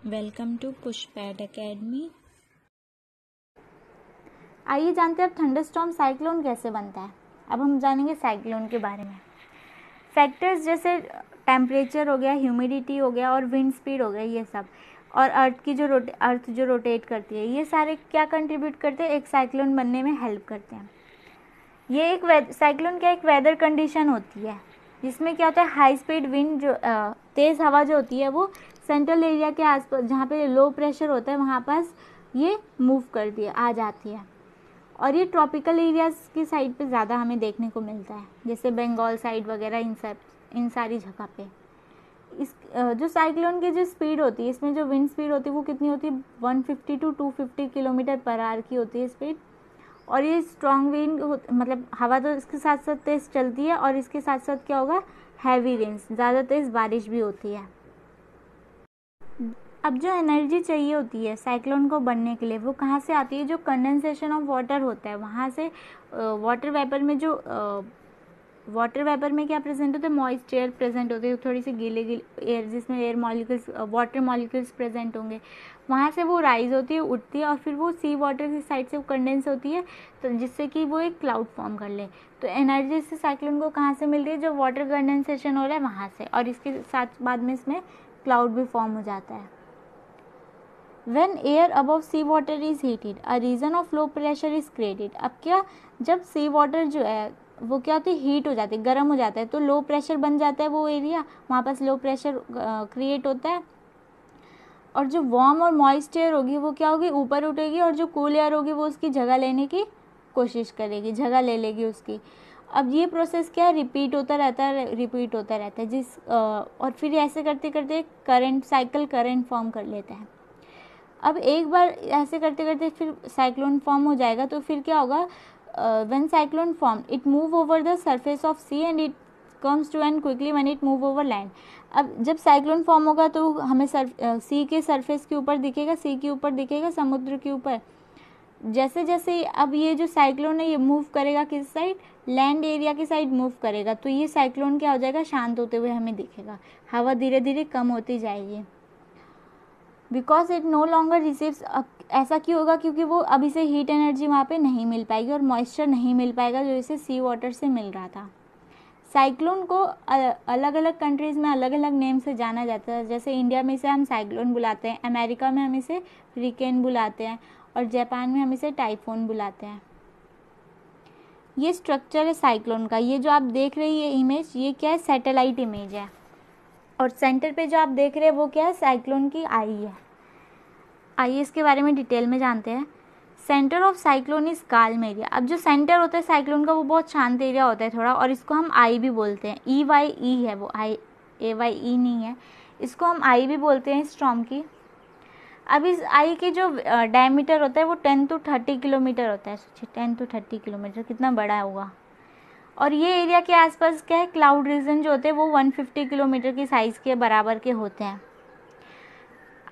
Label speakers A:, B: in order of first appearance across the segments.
A: Welcome to पुष्पैड academy.
B: आइए जानते हैं अब थंडरस्टॉर्म साइक्लोन कैसे बनता है। अब हम जानेंगे साइक्लोन के बारे में। फैक्टर्स जैसे टेम्परेचर हो गया, ह्यूमिडिटी हो गया और विंड स्पीड हो गया, ये सब, और अर्थ जो रोटेट करती है, ये सारे क्या कंट्रीब्यूट करते हैं, एक साइक्लोन बनने में हेल्प करते हैं। ये एक साइक्लोन क्या एक वेदर कंडीशन होती है जिसमें क्या होता है, हाई स्पीड विंड जो तेज़ हवा जो होती है वो सेंट्रल एरिया के आसपास जहाँ पे लो प्रेशर होता है वहाँ पास ये मूव करती है, आ जाती है। और ये ट्रॉपिकल एरियाज़ की साइड पे ज़्यादा हमें देखने को मिलता है, जैसे बंगाल साइड वगैरह, इन सारी जगह पे। इस जो साइक्लोन की जो स्पीड होती है, इसमें जो विंड स्पीड होती है वो कितनी होती है, 150 टू 250 किलोमीटर पर आवर की होती है स्पीड। और ये स्ट्रॉन्ग विंड मतलब हवा तो इसके साथ साथ तेज़ चलती है, और इसके साथ साथ क्या होगा, हैवी रेन्स, ज़्यादा तेज़ बारिश भी होती है। अब जो एनर्जी चाहिए होती है साइक्लोन को बनने के लिए, वो कहाँ से आती है, जो कंडेंसेशन ऑफ वाटर होता है वहाँ से। वाटर वेपर में क्या प्रेजेंट होता है, मॉइस्ट एयर प्रेजेंट होती है, थोड़ी सी गीले एयर जिसमें air molecules, water molecules present होंगे, वहाँ से वो राइज होती है, उठती है, और फिर वो सी वाटर की साइड से कंडेंस होती है, तो जिससे कि वो एक क्लाउड फॉर्म कर ले। तो एनर्जी से साइक्लोन को कहाँ से मिल रही है, जो वाटर कंडेंसेशन हो रहा है वहाँ से, और इसके साथ बाद में इसमें क्लाउड भी फॉर्म हो जाता है। When air above sea water is heated, a region of low pressure is created। अब क्या, जब सी वाटर जो है वो क्या होती है, हीट हो जाती है, गर्म हो जाता है, तो लो प्रेशर बन जाता है वो एरिया, वहाँ पास लो प्रेशर क्रिएट होता है। और जो वार्म और मॉइस्ट एयर होगी वो क्या होगी, ऊपर उठेगी, और जो कूल एयर होगी वो उसकी जगह लेने की कोशिश करेगी, जगह ले लेगी उसकी। अब ये प्रोसेस क्या है, रिपीट होता रहता है और फिर ऐसे करते करते करंट फॉर्म कर लेता है। अब एक बार ऐसे करते करते फिर साइक्लोन फॉर्म हो जाएगा, तो फिर क्या होगा, when cyclone form it move over the surface of sea and it comes to end quickly when it move over land. अब जब साइक्लोन फॉर्म होगा तो हमें सी के सरफेस के ऊपर दिखेगा, सी के ऊपर दिखेगा, समुद्र के ऊपर। जैसे जैसे अब ये जो साइक्लोन है ये मूव करेगा किस साइड, लैंड एरिया की साइड मूव करेगा, तो ये साइक्लोन क्या हो जाएगा, शांत होते हुए हमें दिखेगा, हवा धीरे धीरे कम होती जाएगी। Because it no longer receives, ऐसा क्यों होगा, क्योंकि वो अभी से हीट एनर्जी वहाँ पे नहीं मिल पाएगी और मॉइस्चर नहीं मिल पाएगा जो इसे सी वाटर से मिल रहा था। साइक्लोन को अलग अलग कंट्रीज़ में अलग अलग नेम से जाना जाता है, जैसे इंडिया में इसे हम साइक्लोन बुलाते हैं, अमेरिका में हम इसे हरिकेन बुलाते हैं, और जापान में हम इसे टाइफून बुलाते हैं। ये स्ट्रक्चर है साइक्लोन का। ये जो आप देख रही है इमेज, ये क्या है, सैटेलाइट इमेज है, और सेंटर पे जो आप देख रहे हैं वो क्या है, साइक्लोन की आई है। आइए इसके बारे में डिटेल में जानते हैं। Centre of cyclone is calm area. अब जो सेंटर होता है साइक्लोन का वो बहुत शांत एरिया होता है थोड़ा, और इसको हम आई भी बोलते हैं, EYE है वो, AYE नहीं है, इसको हम आई भी बोलते हैं स्टॉर्म की। अब इस आई की जो डायमीटर होता है वो 10 to 30 किलोमीटर होता है। सोचिए 10 to 30 किलोमीटर कितना बड़ा होगा। और ये एरिया के आसपास क्या है, क्लाउड रीजन जो होते हैं वो 150 किलोमीटर की साइज़ के बराबर के होते हैं।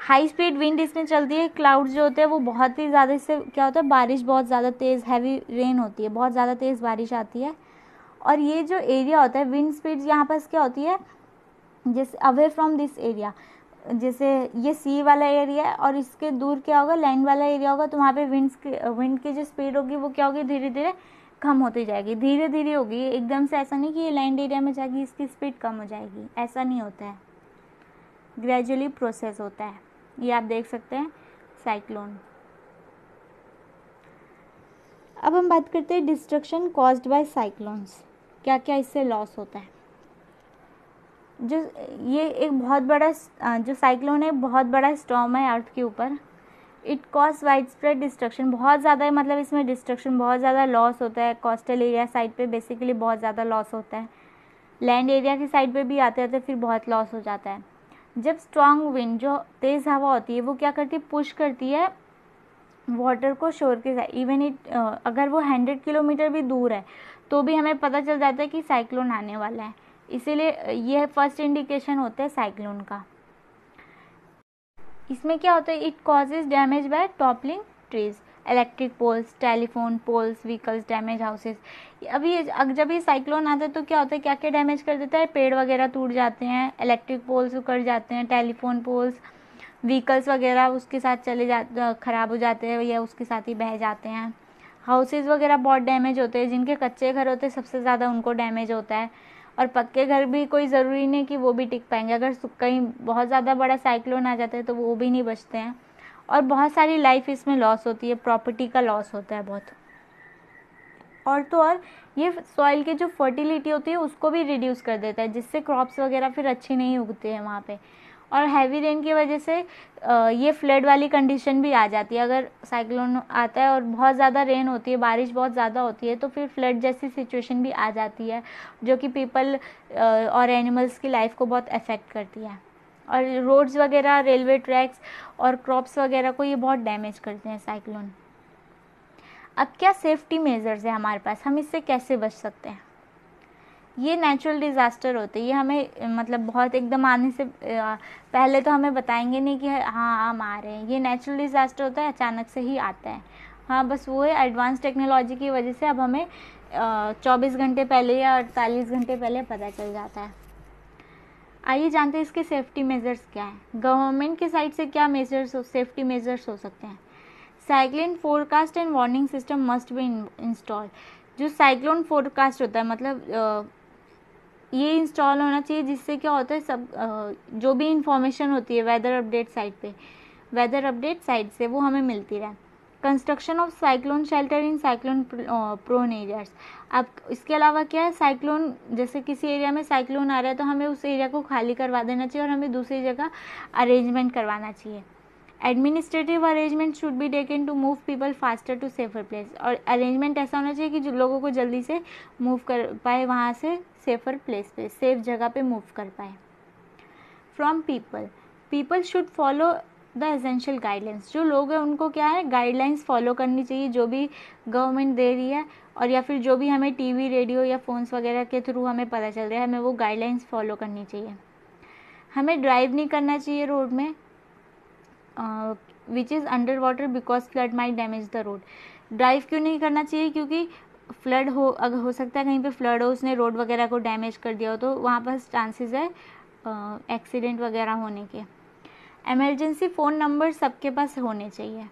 B: हाई स्पीड विंड इसमें चलती है, क्लाउड जो होते हैं वो बहुत ही ज़्यादा, इससे क्या होता है, बारिश बहुत ज़्यादा तेज़, हैवी रेन होती है, बहुत ज़्यादा तेज़ बारिश आती है। और ये जो एरिया होता है, विंड स्पीड यहाँ पर क्या होती है, जैसे अवे फ्रॉम दिस एरिया, जैसे ये सी वाला एरिया है और इसके दूर क्या होगा, लैंड वाला एरिया होगा, तो वहाँ पे विंड की जो स्पीड होगी वो क्या होगी, धीरे धीरे कम होती जाएगी, धीरे धीरे होगी, एकदम से ऐसा नहीं कि ये लैंड एरिया में जाएगी इसकी स्पीड कम हो जाएगी, ऐसा नहीं होता है, ग्रेजुअली प्रोसेस होता है। ये आप देख सकते हैं साइक्लोन। अब हम बात करते हैं डिस्ट्रक्शन कॉज्ड बाय साइक्लोन्स, क्या क्या इससे लॉस होता है। जो ये एक बहुत बड़ा जो साइक्लोन है, बहुत बड़ा स्टॉर्म है अर्थ के ऊपर। It cause wide spread destruction, बहुत ज़्यादा है, मतलब इसमें डिस्ट्रक्शन बहुत ज़्यादा, लॉस होता है। कोस्टल एरिया साइड पे बेसिकली बहुत ज़्यादा लॉस होता है, लैंड एरिया की साइड पे भी आते आते फिर बहुत लॉस हो जाता है। जब स्ट्रॉन्ग विंड, जो तेज़ हवा होती है, वो क्या करती है, पुश करती है वाटर को शोर के साथ, इवन अगर वो 100 किलोमीटर भी दूर है तो भी हमें पता चल जाता है कि साइक्लोन आने वाला है, इसीलिए यह फर्स्ट इंडिकेशन होता है साइक्लोन का। इसमें क्या होता है, it causes damage by toppling trees, electric poles, telephone poles, vehicles, damage houses. अभी जब ये साइक्लोन आता है तो क्या होता है, क्या क्या डैमेज कर देता है, पेड़ वगैरह टूट जाते हैं, इलेक्ट्रिक पोल्स उखड़ जाते हैं, टेलीफोन पोल्स, व्हीकल्स वगैरह उसके साथ ख़राब हो जाते हैं या उसके साथ ही बह जाते हैं। हाउसेस वगैरह बहुत डैमेज होते हैं, जिनके कच्चे घर होते हैं सबसे ज़्यादा उनको डैमेज होता है। और पक्के घर भी कोई ज़रूरी नहीं कि वो भी टिक पाएंगे, अगर कहीं बहुत ज़्यादा बड़ा साइक्लोन आ जाता है तो वो भी नहीं बचते हैं। और बहुत सारी लाइफ इसमें लॉस होती है, प्रॉपर्टी का लॉस होता है बहुत। और तो और ये सॉइल की जो फर्टिलिटी होती है उसको भी रिड्यूस कर देता है, जिससे क्रॉप्स वगैरह फिर अच्छी नहीं उगते हैं वहाँ पे। और हैवी रेन की वजह से ये फ्लड वाली कंडीशन भी आ जाती है। अगर साइक्लोन आता है और बहुत ज़्यादा रेन होती है, बारिश बहुत ज़्यादा होती है, तो फिर फ्लड जैसी सिचुएशन भी आ जाती है, जो कि पीपल और एनिमल्स की लाइफ को बहुत अफेक्ट करती है। और रोड्स वगैरह, रेलवे ट्रैक्स और क्रॉप्स वगैरह को ये बहुत डैमेज करते हैं साइक्लोन। अब क्या सेफ्टी मेजर्स है हमारे पास, हम इससे कैसे बच सकते हैं? ये नेचुरल डिज़ास्टर होते हैं, ये हमें मतलब बहुत एकदम आने से पहले तो हमें बताएंगे नहीं कि हाँ हम आ रहे हैं। ये नेचुरल डिज़ास्टर होता है, अचानक से ही आता है। हाँ, बस वो है एडवांस टेक्नोलॉजी की वजह से अब हमें 24 घंटे पहले या 48 घंटे पहले पता चल जाता है। आइए जानते हैं इसके सेफ्टी मेजर्स क्या है। गवर्नमेंट के साइड से क्या सेफ्टी मेजर्स हो सकते हैं? Cyclone forecast and warning system must be install. जो साइक्लोन फोरकास्ट होता है, मतलब ये इंस्टॉल होना चाहिए, जिससे क्या होता है जो भी इंफॉर्मेशन होती है वेदर अपडेट साइट से वो हमें मिलती रहे। Construction of cyclone shelter in cyclone prone areas. अब इसके अलावा क्या है, साइक्लोन जैसे किसी एरिया में साइक्लोन आ रहा है तो हमें उस एरिया को खाली करवा देना चाहिए और हमें दूसरी जगह अरेंजमेंट करवाना चाहिए। Administrative arrangement should be taken to move people faster to safer place. और अरेंजमेंट ऐसा होना चाहिए कि जो लोगों को जल्दी से मूव कर पाए वहाँ से सेफर प्लेस पे, सेफ जगह पे मूव कर पाए। From people should follow the essential guidelines. जो लोग हैं उनको क्या है, गाइडलाइंस फॉलो करनी चाहिए जो भी गवर्नमेंट दे रही है, और या फिर जो भी हमें टीवी, रेडियो या फ़ोन्स वगैरह के थ्रू हमें पता चल रहा है, हमें वो गाइडलाइंस फॉलो करनी चाहिए। हमें ड्राइव नहीं करना चाहिए रोड में which is under water because flood might damage the road. Drive क्यों नहीं करना चाहिए? क्योंकि फ्लड अगर हो सकता है कहीं पे फ्लड हो, उसने रोड वगैरह को डैमेज कर दिया हो, तो वहाँ पर चांसेस है एक्सीडेंट वगैरह होने के। इमरजेंसी फ़ोन नंबर सबके पास होने चाहिए।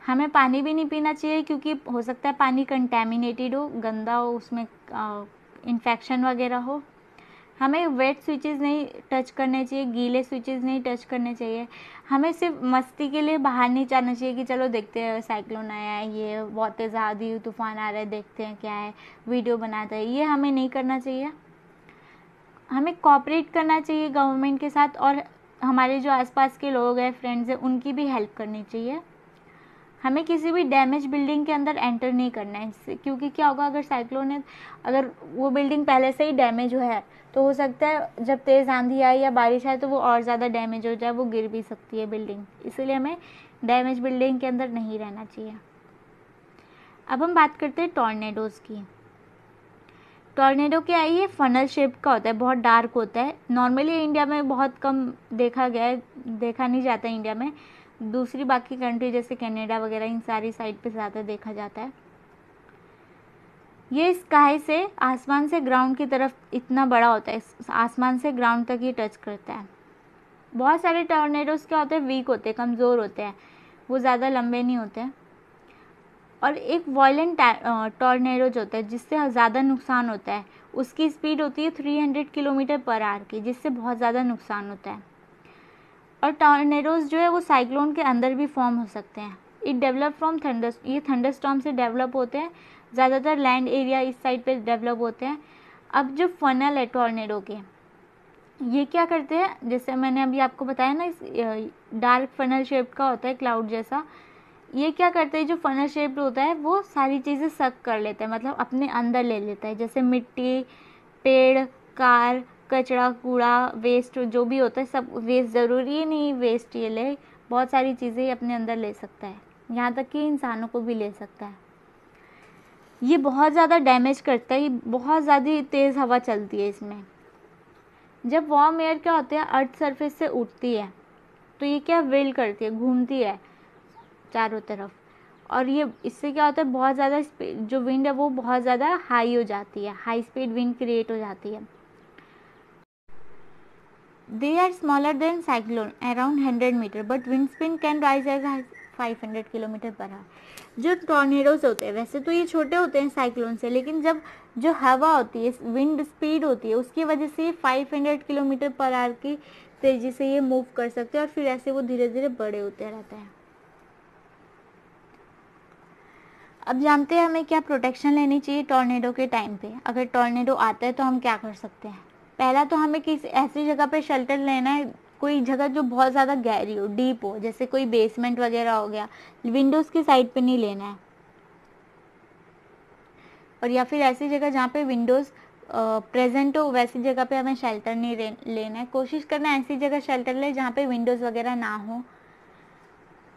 B: हमें पानी भी नहीं पीना चाहिए क्योंकि हो सकता है पानी कंटेमिनेटेड हो, गंदा हो, उसमें इन्फेक्शन वगैरह हो। हमें वेट स्विचेस नहीं टच करने चाहिए, गीले स्विचेस नहीं टच करने चाहिए। हमें सिर्फ मस्ती के लिए बाहर नहीं जाना चाहिए कि चलो देखते हैं साइक्लोन आया है, ये बहुत तेज़ आंधी तूफान आ रहा है, देखते हैं क्या है, वीडियो बनाते हैं, ये हमें नहीं करना चाहिए। हमें कोऑपरेट करना चाहिए गवर्नमेंट के साथ, और हमारे जो आसपास के लोग हैं, फ्रेंड्स हैं, उनकी भी हेल्प करनी चाहिए। हमें किसी भी डैमेज बिल्डिंग के अंदर एंटर नहीं करना है इससे, क्योंकि क्या होगा, अगर साइक्लोन है, अगर वो बिल्डिंग पहले से ही डैमेज है तो हो सकता है जब तेज़ आंधी आए या बारिश आए तो वो और ज़्यादा डैमेज हो जाए, वो गिर भी सकती है बिल्डिंग। इसलिए हमें डैमेज बिल्डिंग के अंदर नहीं रहना चाहिए। अब हम बात करते हैं टॉर्नेडोज़ की। टॉर्नेडो क्या है, ये फनल शेप का होता है, बहुत डार्क होता है। नॉर्मली इंडिया में बहुत कम देखा गया है, देखा नहीं जाता इंडिया में। दूसरी बाकी कंट्री जैसे कनाडा वगैरह, इन सारी साइड पे ज़्यादा देखा जाता है। ये स्काई से, आसमान से ग्राउंड की तरफ इतना बड़ा होता है, आसमान से ग्राउंड तक ये टच करता है। बहुत सारे टॉर्नेडोज क्या होते हैं, वीक होते हैं, कमज़ोर होते हैं, वो ज़्यादा लंबे नहीं होते हैं। और एक वायलेंट टॉर्नेडो जो होता है, जिससे ज़्यादा नुकसान होता है, उसकी स्पीड होती है 300 किलोमीटर पर आवर की, जिससे बहुत ज़्यादा नुकसान होता है। और टॉर्नेडोज जो है वो साइक्लोन के अंदर भी फॉर्म हो सकते हैं। इट डेवलप फ्रॉम ये थंडरस्टॉर्म से डेवलप होते हैं, ज़्यादातर लैंड एरिया इस साइड पे डेवलप होते हैं। अब जो फनल है टॉर्नेडो के, ये क्या करते हैं, जैसे मैंने अभी आपको बताया ना, इस डार्क फनल शेप का होता है, क्लाउड जैसा। ये क्या करते हैं, जो फनल शेप होता है वो सारी चीज़ें सक कर लेता है, मतलब अपने अंदर ले लेता है, जैसे मिट्टी, पेड़, कार, कचरा, कूड़ा, वेस्ट जो भी होता है, सब वेस्ट ज़रूरी ही नहीं वेस्ट ये ले, बहुत सारी चीज़ें ये अपने अंदर ले सकता है, यहाँ तक कि इंसानों को भी ले सकता है। ये बहुत ज़्यादा डैमेज करता है, ये बहुत ज़्यादा तेज़ हवा चलती है इसमें। जब वार्म एयर क्या होती है, अर्थ सरफेस से उठती है तो ये क्या व्हील करती है, घूमती है चारों तरफ, और ये इससे क्या होता है, बहुत ज़्यादा जो विंड है वो बहुत ज़्यादा हाई हो जाती है, हाई स्पीड विंड क्रिएट हो जाती है। They are smaller than cyclone, around 100 metre, but wind speed can rise as high 500 kilometre per hour. जो टॉर्नेडोज होते हैं वैसे तो ये छोटे होते हैं साइक्लोन से, लेकिन जब जो हवा होती है, विंड स्पीड होती है, उसकी वजह से ये 500 किलोमीटर पर आवर की तेज़ी से ये मूव कर सकते हैं और फिर ऐसे वो धीरे धीरे बड़े होते रहते हैं। अब जानते हैं हमें क्या प्रोटेक्शन लेनी चाहिए टॉर्नेडो के टाइम पे। अगर टॉर्नेडो आता है तो हम क्या कर सकते हैं। पहला तो हमें किसी ऐसी जगह पे शेल्टर लेना है, कोई जगह जो बहुत ज़्यादा गहरी हो, डीप हो, जैसे कोई बेसमेंट वगैरह हो गया, विंडोज़ की साइड पे नहीं लेना है। और या फिर ऐसी जगह जहाँ पे विंडोज़ प्रेजेंट हो, वैसी जगह पे हमें शेल्टर नहीं लेना है। कोशिश करना ऐसी जगह शेल्टर ले जहाँ पे विंडोज़ वगैरह ना हो।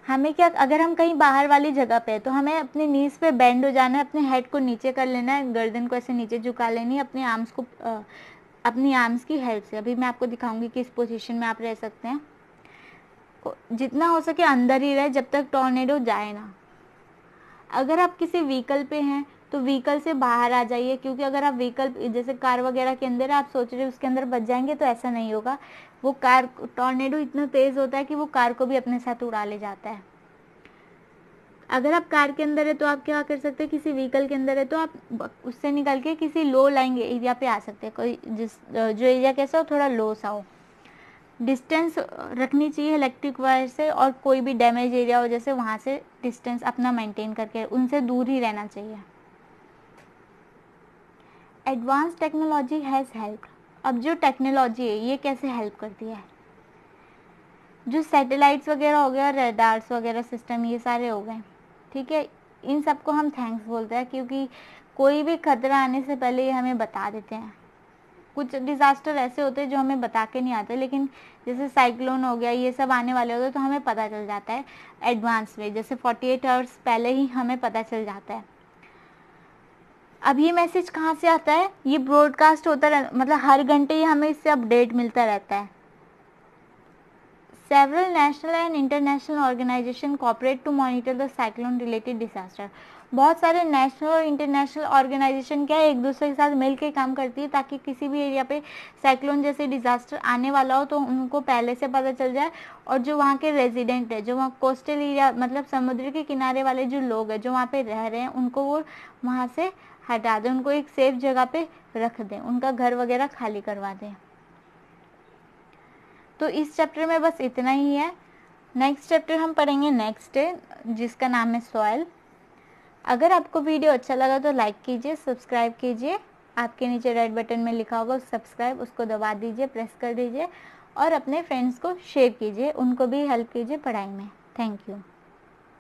B: हमें क्या, अगर हम कहीं बाहर वाली जगह पे है तो हमें अपने नीज पे बेंड हो जाना है, अपने हेड को नीचे कर लेना है, गर्दन को ऐसे नीचे झुका लेनी है अपने आर्म्स को, अपनी आर्म्स की हेल्प से। अभी मैं आपको दिखाऊंगी कि इस पोजीशन में आप रह सकते हैं। जितना हो सके अंदर ही रहे जब तक टॉर्नेडो जाए ना। अगर आप किसी व्हीकल पे हैं तो व्हीकल से बाहर आ जाइए, क्योंकि अगर आप व्हीकल जैसे कार वगैरह के अंदर आप सोच रहे हो उसके अंदर बच जाएंगे, तो ऐसा नहीं होगा। वो कार, टॉर्नेडो इतना तेज़ होता है कि वो कार को भी अपने साथ उड़ा ले जाता है। अगर आप कार के अंदर है तो आप क्या कर सकते हैं, किसी व्हीकल के अंदर है तो आप उससे निकल के किसी लो लाइंग एरिया पे आ सकते हैं, कोई जो एरिया कैसा हो, थोड़ा लो सा हो। डिस्टेंस रखनी चाहिए इलेक्ट्रिक वायर से, और कोई भी डैमेज एरिया हो जैसे वहाँ से डिस्टेंस अपना मेंटेन करके उनसे दूर ही रहना चाहिए। Advance technology has help. अब जो टेक्नोलॉजी है ये कैसे हेल्प करती है, जो सैटेलाइट्स वगैरह हो गया, रडार्स वगैरह सिस्टम, ये सारे हो गए, ठीक है। इन सबको हम थैंक्स बोलते हैं, क्योंकि कोई भी खतरा आने से पहले ये हमें बता देते हैं। कुछ डिज़ास्टर ऐसे होते हैं जो हमें बता के नहीं आते, लेकिन जैसे साइक्लोन हो गया, ये सब आने वाले होते हैं तो हमें पता चल जाता है एडवांस में, जैसे 48 आवर्स पहले ही हमें पता चल जाता है। अब ये मैसेज कहाँ से आता है, ये ब्रॉडकास्ट होता रहता, मतलब हर घंटे ही हमें इससे अपडेट मिलता रहता है। Several national and international organizations cooperate to monitor the cyclone related disaster। बहुत सारे नेशनल और इंटरनेशनल ऑर्गेनाइजेशन क्या है, एक दूसरे के साथ मिल के काम करती है, ताकि किसी भी एरिया पे साइक्लोन जैसे डिजास्टर आने वाला हो तो उनको पहले से पता चल जाए, और जो वहाँ के रेजिडेंट है, जो वहाँ कोस्टल एरिया मतलब समुद्र के किनारे वाले जो लोग हैं जो वहाँ पे रह रहे हैं, उनको वो वहाँ से हटा दें, उनको एक सेफ जगह पे रख दें, उनका घर वगैरह खाली करवा दें। तो इस चैप्टर में बस इतना ही है। नेक्स्ट चैप्टर हम पढ़ेंगे नेक्स्ट डे, जिसका नाम है सॉइल। अगर आपको वीडियो अच्छा लगा तो लाइक कीजिए, सब्सक्राइब कीजिए, आपके नीचे रेड बटन में लिखा होगा सब्सक्राइब, उसको दबा दीजिए, प्रेस कर दीजिए, और अपने फ्रेंड्स को शेयर कीजिए, उनको भी हेल्प कीजिए पढ़ाई में। Thank you.